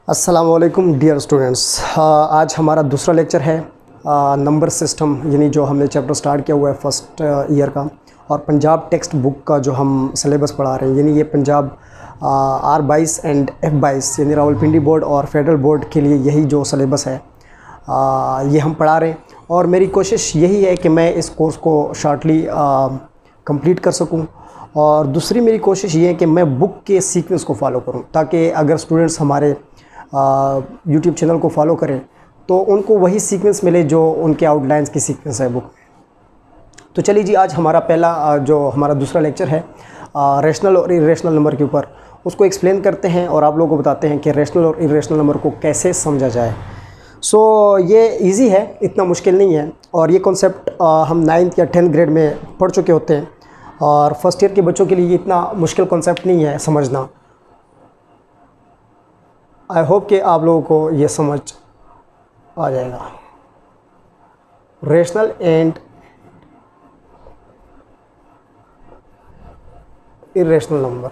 अस्सलाम वालेकुम dear students. आज हमारा दूसरा लेक्चर है नंबर सिस्टम, यानी जो हमने चैप्टर स्टार्ट किया हुआ है फर्स्ट ईयर का, और पंजाब टेक्स्ट बुक का जो हम सिलेबस पढ़ा रहे हैं, यानी ये पंजाब R22 एंड F22 यानी रावलपिंडी बोर्ड और फेडरल बोर्ड के लिए यही जो सिलेबस है ये हम पढ़ा रहे हैं। और मेरी कोशिश यही है कि मैं इस कोर्स को शॉर्टली कंप्लीट कर सकूं, और दूसरी मेरी कोशिश ये है कि मैं बुक के सीक्वेंस को फॉलो करूं, ताकि अगर स्टूडेंट्स हमारे यूट्यूब चैनल को फॉलो करें तो उनको वही सीक्वेंस मिले जो उनके आउटलाइंस की सीक्वेंस है बुक। तो चलिए जी, आज हमारा पहला जो हमारा दूसरा लेक्चर है रेशनल और इरेशनल नंबर के ऊपर, उसको एक्सप्लेन करते हैं और आप लोगों को बताते हैं कि रेशनल और इरेशनल नंबर को कैसे समझा जाए। ये इजी है, इतना मुश्किल नहीं है, और ये कॉन्सेप्ट हम 9th या 10th ग्रेड में पढ़ चुके होते हैं, और फर्स्ट ईयर के बच्चों के लिए इतना मुश्किल कॉन्सेप्ट नहीं है समझना। आई होप कि आप लोगों को ये समझ आ जाएगा। Rational and irrational number.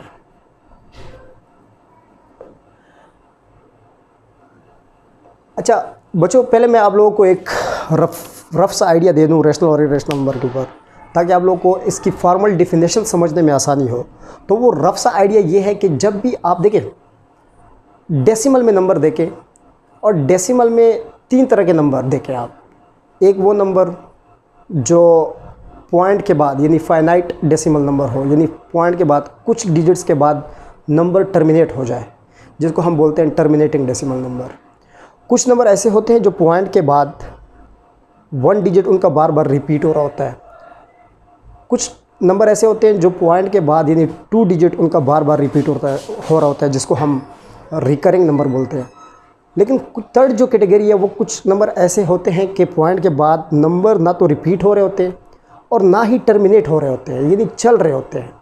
अच्छा बच्चों, पहले मैं आप लोगों को एक रफ सा आइडिया दे दूं रेशनल और इरेशनल नंबर के ऊपर, ताकि आप लोगों को इसकी फॉर्मल डिफिनेशन समझने में आसानी हो। तो वो रफ सा आइडिया ये है कि जब भी आप देखें डेसिमल में नंबर देखें, और डेसिमल में 3 तरह के नंबर देखें आप। एक वो नंबर जो पॉइंट के बाद यानी फाइनाइट डेसिमल नंबर हो, यानी पॉइंट के बाद कुछ डिजिट्स के बाद नंबर टर्मिनेट हो जाए, जिसको हम बोलते हैं टर्मिनेटिंग डेसिमल नंबर। कुछ नंबर ऐसे होते हैं जो पॉइंट के बाद 1 डिजिट उनका बार बार रिपीट हो रहा होता है। कुछ नंबर ऐसे होते हैं जो पॉइंट के बाद यानी 2 डिजिट उनका बार बार रिपीट हो रहा होता है, जिसको हम रिकरिंग नंबर बोलते हैं। लेकिन थर्ड जो कैटेगरी है, वो कुछ नंबर ऐसे होते हैं कि पॉइंट के बाद नंबर ना तो रिपीट हो रहे होते हैं और ना ही टर्मिनेट हो रहे होते हैं, यानी चल रहे होते हैं।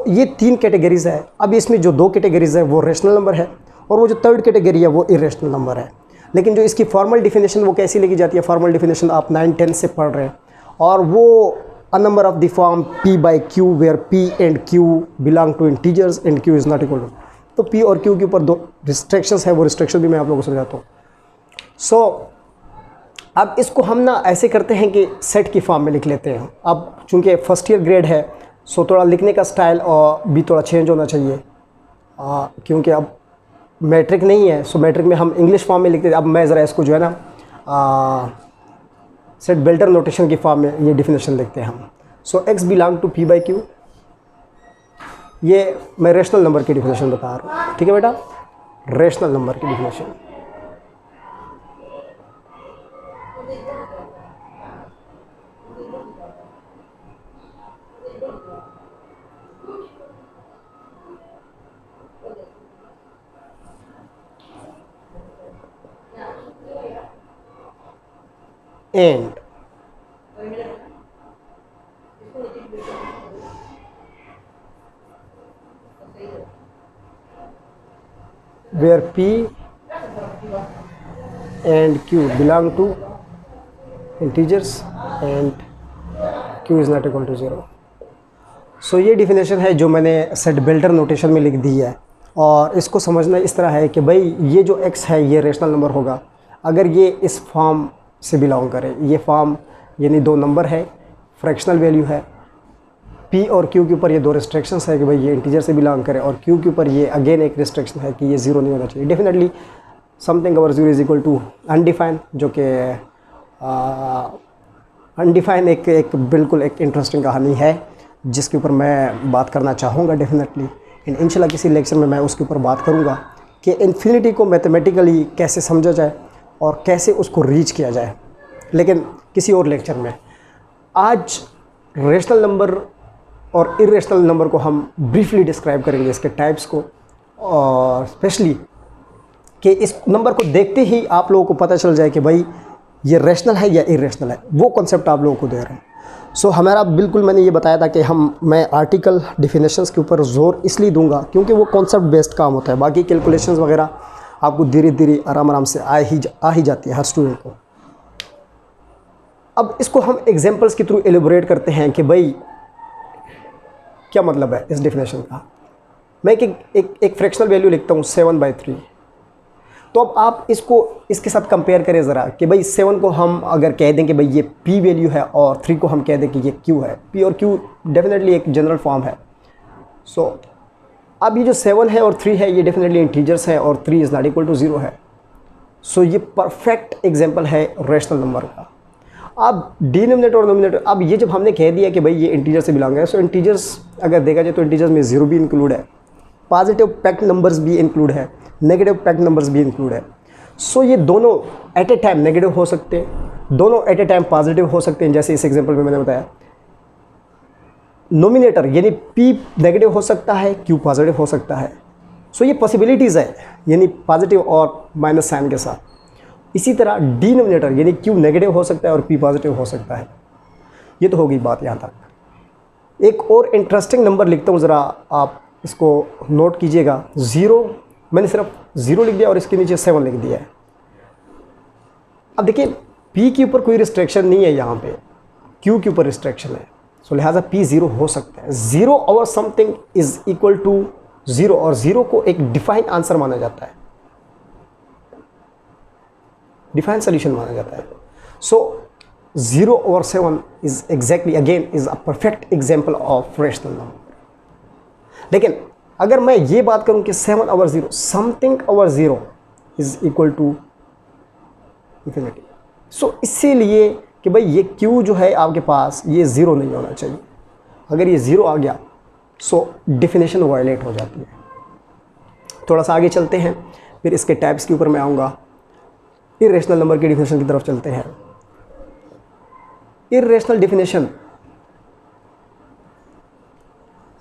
ये 3 कैटेगरीज है। अब इसमें जो 2 कैटेगरीज है वो रेशनल नंबर है, और वो जो थर्ड कैटेगरी है वो इरेशनल नंबर है। लेकिन जो इसकी फॉर्मल डिफिनेशन वो कैसी लिखी जाती है, फॉर्मल डिफिनेशन आप 9-10 से पढ़ रहे हैं, और वो a number of the form P/Q where P and Q belong to integers and Q is not equal to. तो P और Q के ऊपर 2 रिस्ट्रिक्शंस है, वो रिस्ट्रिक्शन भी मैं आप लोगों को समझाता हूँ। अब इसको हम ना ऐसे करते हैं कि सेट की फॉर्म में लिख लेते हैं। अब चूंकि फर्स्ट ईयर ग्रेड है, थोड़ा लिखने का स्टाइल और भी थोड़ा चेंज होना चाहिए, क्योंकि अब मैट्रिक नहीं है। मैट्रिक में हम इंग्लिश फॉर्म में लिखते थे। अब मैं ज़रा इसको जो है ना सेट बेल्टर नोटेशन की फॉर्म में ये डिफिनेशन लिखते हैं हम। X बिलोंग टू P/Q, ये मैं रेशनल नंबर की डिफिनेशन बता रहा हूँ, ठीक है बेटा, रेशनल नंबर की definition. And where P and Q belong to integers and Q is not equal to 0। ये डिफिनेशन है जो मैंने सेट बेल्टर नोटेशन में लिख दी है। और इसको समझना इस तरह है कि भाई ये जो x है ये रेशनल नंबर होगा अगर ये इस फॉर्म से बिलोंग करे। ये फॉर्म यानी 2 नंबर है, फ्रैक्शनल वैल्यू है। P और Q के ऊपर ये 2 रिस्ट्रिक्शंस है कि भाई ये इंटीजर से बिलोंग करे, और Q के ऊपर ये अगेन एक रिस्ट्रिक्शन है कि ये 0 नहीं होना चाहिए। Definitely something over 0 is equal to undefined, जो कि अनडिफाइन एक बिल्कुल एक इंटरेस्टिंग कहानी है, जिसके ऊपर मैं बात करना चाहूँगा डेफिनेटली। इंशाल्लाह किसी लेक्चर में मैं उसके ऊपर बात करूँगा कि इन्फिनिटी को मैथमेटिकली कैसे समझा जाए और कैसे उसको रीच किया जाए, लेकिन किसी और लेक्चर में। आज रेशनल नंबर और इरेशनल नंबर को हम ब्रीफली डिस्क्राइब करेंगे, इसके टाइप्स को, और स्पेशली कि इस नंबर को देखते ही आप लोगों को पता चल जाए कि भाई ये रेशनल है या इरेशनल है। वो कॉन्सेप्ट आप लोगों को दे रहे हैं। हमारा बिल्कुल मैंने ये बताया था कि मैं आर्टिकल डिफिनेशंस के ऊपर ज़ोर इसलिए दूंगा क्योंकि वो कॉन्सेप्ट बेस्ड काम होता है। बाकी कैलकुलेशंस वगैरह आपको धीरे धीरे आराम से आ ही जाती है हर स्टूडेंट को। अब इसको हम एग्जांपल्स के थ्रू एलिबोरेट करते हैं कि भाई क्या मतलब है इस डेफिनेशन का। मैं एक फ्रैक्शनल वैल्यू लिखता हूँ 7/3। तो अब आप इसको इसके साथ कंपेयर करें ज़रा कि भाई 7 को हम अगर कह दें कि भाई ये p वैल्यू है और 3 को हम कह दें कि ये q है। p और q डेफिनेटली एक जनरल फॉर्म है। सो अब ये जो 7 है और 3 है ये डेफिनेटली इंटीजर्स है और 3 इज़ नॉट इक्वल टू 0 है। सो ये परफेक्ट एग्जांपल है रैशनल नंबर का। अब डिनोमिनेटर और नोमिनेटर, अब ये जब हमने कह दिया कि भाई ये इंटीजर से बिलोंग है, सो इंटीजर्स अगर देखा जाए तो इंटीजर्स में 0 भी इंक्लूड है, पॉजिटिव पैक्ड नंबर्स भी इंक्लूड है, नेगेटिव पैक्ड नंबर्स भी इंक्लूड है। सो ये दोनों एट ए टाइम नेगेटिव हो सकते हैं, दोनों एट ए टाइम पॉजिटिव हो सकते हैं, जैसे इस एग्जांपल में मैंने बताया। नोमिनेटर यानी p नेगेटिव हो सकता है, q पॉजिटिव हो सकता है। सो ये पॉसिबिलिटीज़ है, यानी पॉजिटिव और माइनस साइन के साथ। इसी तरह डिनोमिनेटर यानी q नेगेटिव हो सकता है और p पॉजिटिव हो सकता है। ये तो होगी बात यहाँ तक। एक और इंटरेस्टिंग नंबर लिखता हूँ, ज़रा आप इसको नोट कीजिएगा। 0, मैंने सिर्फ 0 लिख दिया और इसके नीचे 7 लिख दिया है। अब देखिए p के ऊपर कोई रिस्ट्रिक्शन नहीं है, यहाँ पे q के ऊपर रिस्ट्रिक्शन है। सो लिहाजा p 0 हो सकता है। 0 over something is equal to 0 और 0 को एक डिफाइन आंसर माना जाता है, डिफाइन सोल्यूशन माना जाता है। So 0 over 7 is exactly again is a perfect example of rational number. लेकिन अगर मैं ये बात करूं कि 7 over 0 something over 0 is equal to infinity, so इसीलिए कि भाई ये q जो है आपके पास ये 0 नहीं होना चाहिए। अगर ये 0 आ गया सो डेफिनेशन वायलेट हो जाती है। थोड़ा सा आगे चलते हैं, फिर इसके टाइप्स के ऊपर मैं आऊँगा। इर्रेशनल नंबर की डेफिनेशन की तरफ चलते हैं। इर्रेशनल डेफिनेशन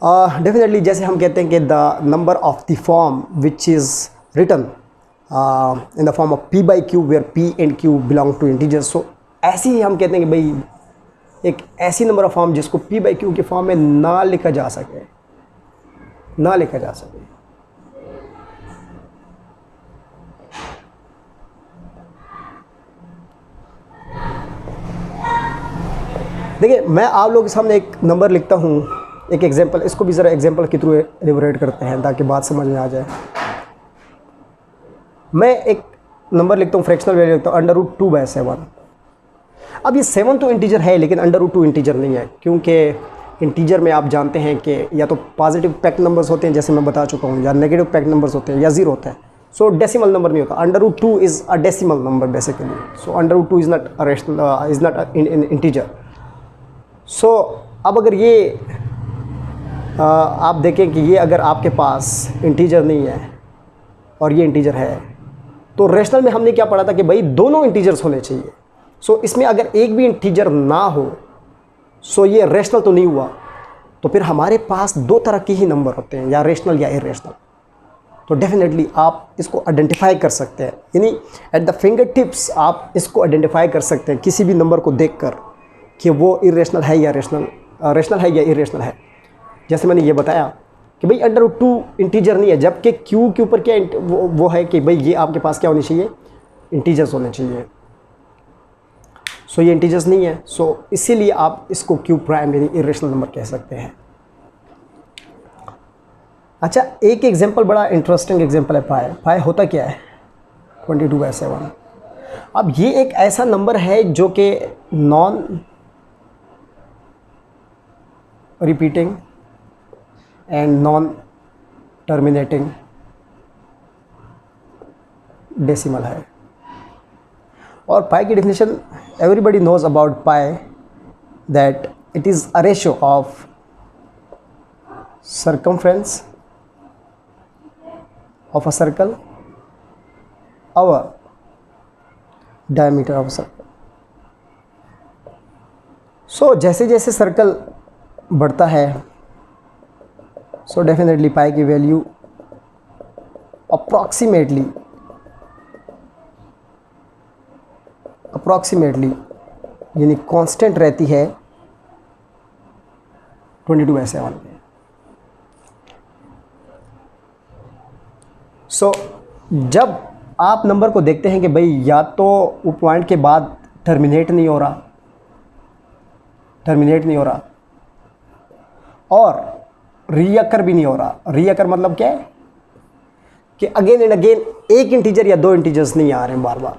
डेफिनेटली जैसे हम कहते हैं कि the number of the form which is written in the form of p/q where p and q belong to integers. So ऐसे ही हम कहते हैं कि भाई एक ऐसी नंबर ऑफ फॉर्म जिसको p/q के फॉर्म में ना लिखा जा सके, ना लिखा जा सके। देखिए मैं आप लोगों के सामने एक नंबर लिखता हूँ, एक एग्जांपल, इसको भी ज़रा एग्जांपल के थ्रू एलिबोरेट करते हैं ताकि बात समझ में आ जाए। मैं एक नंबर लिखता हूँ, फ्रैक्शनल वैल्यू लिखता हूँ √2/7। अब ये 7 तो इंटीजर है लेकिन √2 इंटीजर नहीं है, क्योंकि इंटीजर में आप जानते हैं कि या तो पॉजिटिव पैक्ड नंबर्स होते हैं जैसे मैं बता चुका हूँ, या नेगेटिव पैक्ड नंबर्स होते हैं, या 0 होता है। सो डेसिमल नंबर नहीं होता। √2 is a decimal number basically. So √2 is not a rational, is not in integer. So अब अगर ये आप देखें कि ये अगर आपके पास इंटीजर नहीं है और ये इंटीजर है, तो रैशनल में हमने क्या पढ़ा था कि भाई दोनों इंटीजर्स होने चाहिए। सो इसमें अगर एक भी इंटीजर ना हो सो ये रैशनल तो नहीं हुआ। तो फिर हमारे पास दो तरह के ही नंबर होते हैं, या रैशनल या इरेशनल। तो डेफिनेटली आप इसको आइडेंटिफाई कर सकते हैं, यानी एट द फिंगर टिप्स आप इसको आइडेंटिफाई कर सकते हैं किसी भी नंबर को देखकर कि वो इरेशनल है या रैशनल है या इरेशनल है। जैसे मैंने ये बताया कि भाई √2 इंटीजर नहीं है, जबकि q के ऊपर क्या वो है कि भाई ये आपके पास क्या होनी चाहिए, इंटीजर्स होने चाहिए। सो ये इंटीजर्स नहीं है, सो इसीलिए आप इसको q प्राइम यानी इरेशनल नंबर कह सकते हैं। अच्छा, एक एग्जांपल बड़ा इंटरेस्टिंग एग्जांपल है पाई। पाई होता क्या है, 22/7। अब ये एक ऐसा नंबर है जो कि non repeating and non terminating decimal है। और पाई की definition everybody knows about pi, that it is a ratio of circumference of a circle over diameter of a circle। So जैसे जैसे सर्कल बढ़ता है सो डेफिनेटली पाई की value approximately यानी constant रहती है 22/7 पे। सो जब आप नंबर को देखते हैं कि भाई या तो वो पॉइंट के बाद टर्मिनेट नहीं हो रहा और रीअकर भी नहीं हो रहा। रीअकर मतलब क्या है कि अगेन एंड अगेन एक इंटीजर या दो इंटीजर्स नहीं आ रहे हैं बार बार।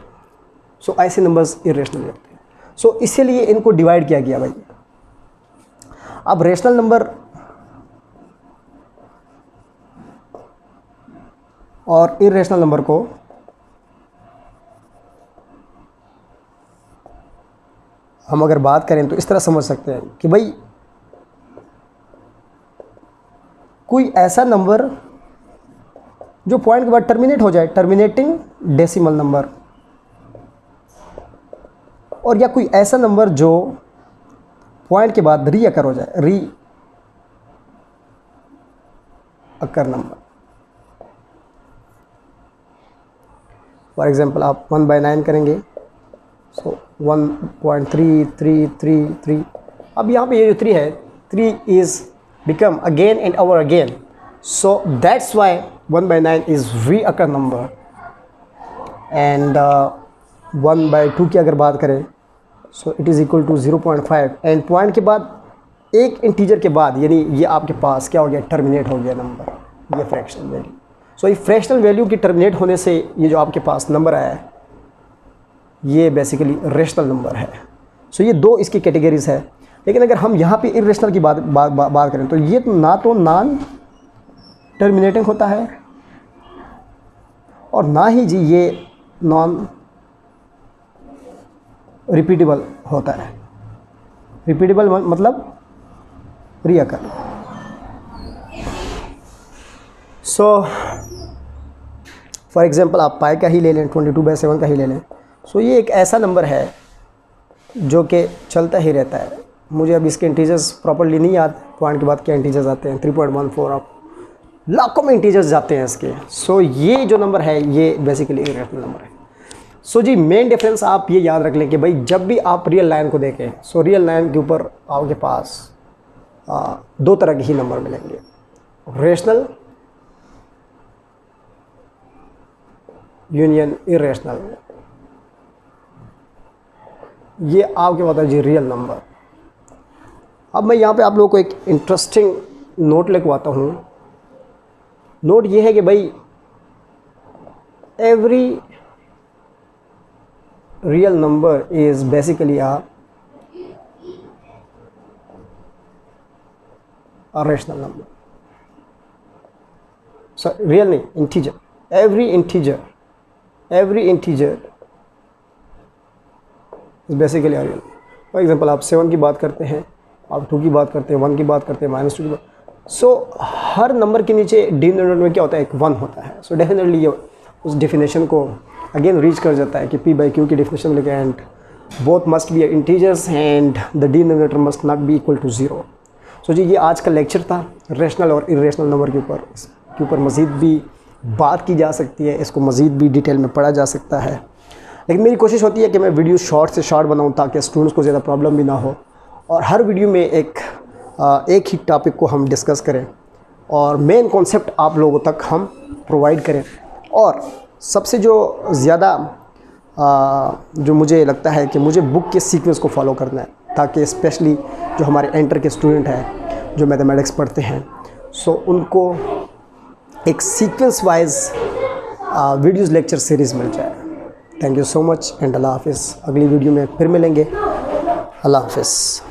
सो ऐसे नंबर्स इरेशनल होते हैं। सो इसीलिए इनको डिवाइड किया गया भाई। अब रेशनल नंबर और इरेशनल नंबर को हम अगर बात करें तो इस तरह समझ सकते हैं कि भाई कोई ऐसा नंबर जो पॉइंट के बाद टर्मिनेट हो जाए, टर्मिनेटिंग डेसिमल नंबर, और या कोई ऐसा नंबर जो पॉइंट के बाद रीअकर हो जाए, रीअकर नंबर। फॉर एग्जांपल आप 1/9 करेंगे, सो 1.3333। अब यहाँ पे ये जो 3 है, 3 is become again and over again, so that's why 1/9 is recur number. And 1/2 की अगर बात करें, so it is equal to 0.5, and point के बाद एक इंटीजर के बाद, यानी ये आपके पास क्या हो गया, टर्मिनेट हो गया नंबर, ये फ्रैक्शनल वैल्यू। सो ये फ्रैक्शनल वैल्यू की टर्मिनेट होने से ये जो आपके पास नंबर आया है ये बेसिकली रेशनल नंबर है। सो ये दो इसकी कैटेगरीज है। लेकिन अगर हम यहाँ पे इरेशनल की बात करें तो ये तो नॉन टर्मिनेटिंग होता है और ना ही जी ये नॉन रिपीटेबल होता है। रिपीटेबल मतलब रीअकर। सो फॉर एग्जांपल आप पाई का ही ले लें, 22/7 का ही ले लें। सो ये एक ऐसा नंबर है जो कि चलता ही रहता है। मुझे अब इसके इंटीजर्स प्रॉपर्ली नहीं याद, पॉइंट के बाद क्या इंटीजर्स आते हैं, 3.14, आप लाखों में इंटीजर्स जाते हैं इसके। सो ये जो नंबर है ये बेसिकली इरेशनल नंबर है। सो जी मेन डिफरेंस आप ये याद रख लें कि भाई जब भी आप रियल लाइन को देखें, सो रियल लाइन के ऊपर आपके पास दो तरह के ही नंबर मिलेंगे, रेशनल यूनियन इरेशनल। ये आपके पास है जी रियल नंबर। अब मैं यहाँ पे आप लोगों को एक इंटरेस्टिंग नोट लिखवाता हूँ। नोट ये है कि भाई every real number is basically a rational number. So real नहीं, integer. Every integer is basically a real. For example आप 7 की बात करते हैं, आप 2 की बात करते हैं, 1 की बात करते हैं, -2 की बात। सो हर नंबर के नीचे डिनोमिनेटर में क्या होता है, एक 1 होता है। सो डेफिनेटली ये उस डेफिनेशन को अगेन रीच कर जाता है कि P/Q की डेफिनेशन लेके, and both must be integers and the denominator must not be equal to 0। So जी ये आज का लेक्चर था रेशनल और इरेशनल नंबर के ऊपर। इसके ऊपर मज़ीद भी बात की जा सकती है, इसको मज़ीद भी डिटेल में पढ़ा जा सकता है। लेकिन मेरी कोशिश होती है कि मैं वीडियो शॉर्ट से शॉर्ट बनाऊँ ताकि स्टूडेंट्स को ज़्यादा प्रॉब्लम भी ना हो, और हर वीडियो में एक ही टॉपिक को हम डिस्कस करें और मेन कॉन्सेप्ट आप लोगों तक हम प्रोवाइड करें। और सबसे जो ज़्यादा जो मुझे लगता है कि मुझे बुक के सीक्वेंस को फॉलो करना है, ताकि स्पेशली जो हमारे एंटर के स्टूडेंट हैं जो मैथमेटिक्स पढ़ते हैं, सो उनको एक sequence wise videos lecture series मिल जाए। Thank you so much and अल्लाह हाफिज़। अगली वीडियो में फिर मिलेंगे। अल्लाह हाफिज़।